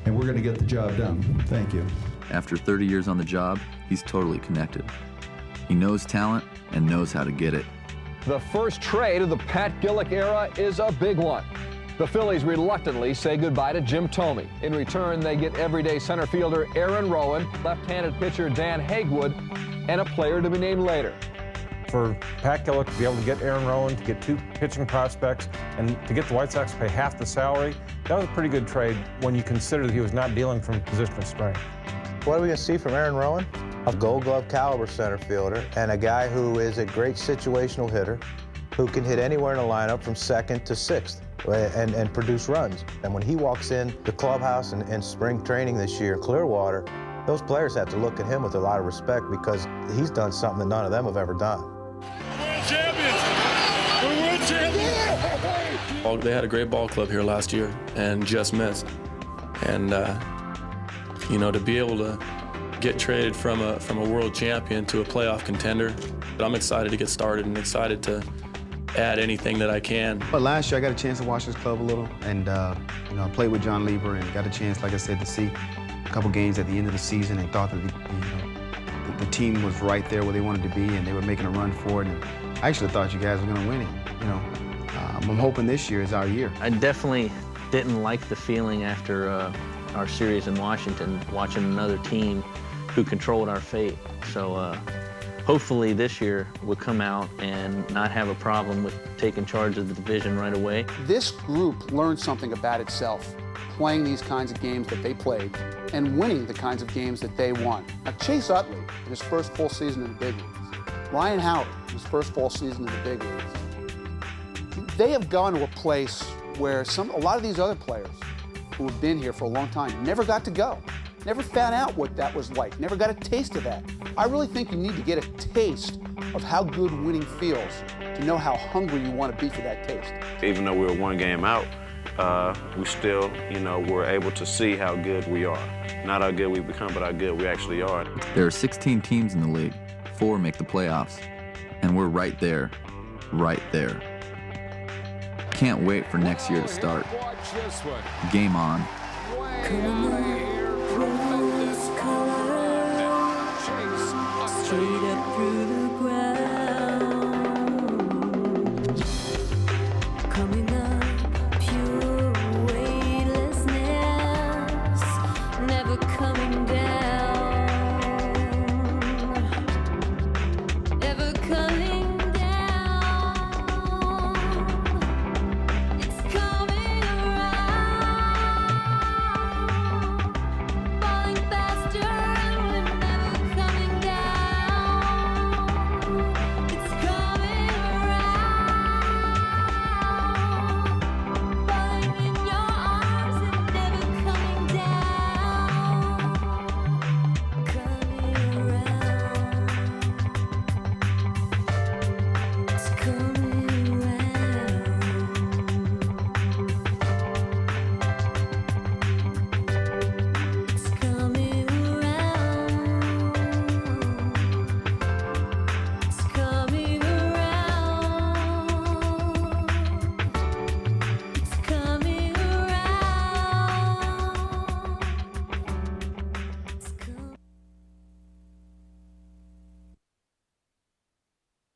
Speaker 26: we're going to get the job done. Thank you.
Speaker 2: After 30 years on the job, he's totally connected. He knows talent and knows how to get it.
Speaker 27: The first trade of the Pat Gillick era is a big one. The Phillies reluctantly say goodbye to Jim Thome. In return, they get everyday center fielder Aaron Rowan, left-handed pitcher Dan Hagewood, and a player to be named later.
Speaker 28: For Pat Gillick to be able to get Aaron Rowan, to get 2 pitching prospects, and to get the White Sox to pay half the salary, that was a pretty good trade when you consider that he was not dealing from a position of strength.
Speaker 29: What are we going to see from Aaron Rowan? A Gold Glove caliber center fielder and a guy who is a great situational hitter who can hit anywhere in the lineup from 2nd to 6th. And produce runs. And when he walks in the clubhouse in spring training this year in Clearwater, those players have to look at him with a lot of respect because he's done something that none of them have ever done.
Speaker 5: They had a great ball club here last year and just missed. And, you know, to be able to get traded from a world champion to a playoff contender, I'm excited to get started and excited to add anything that I can.
Speaker 8: But last year I got a chance to watch this club a little, and you know, I played with John Lieber and got a chance, like I said, to see a couple games at the end of the season and thought that the team was right there where they wanted to be and they were making a run for it. And I actually thought you guys were going to win it. You know, I'm hoping this year is our year.
Speaker 10: I definitely didn't like the feeling after our series in Washington, watching another team who controlled our fate. So hopefully this year we'll come out and not have a problem with taking charge of the division right away.
Speaker 16: This group learned something about itself, playing these kinds of games that they played and winning the kinds of games that they won. Now, Chase Utley, in his first full season in the big leagues, Ryan Howard, in his first full season in the big leagues, they have gone to a place where a lot of these other players who have been here for a long time never got to go, never found out what that was like, never got a taste of that. I really think you need to get a taste of how good winning feels to know how hungry you want to be for that taste.
Speaker 17: Even though we were one game out, we still, you know, were able to see how good we are. Not how good we've become, but how good we actually are.
Speaker 2: There are 16 teams in the league. 4 make the playoffs. And we're right there. Right there. Can't wait for next year to start. Game on.
Speaker 18: Straight up through the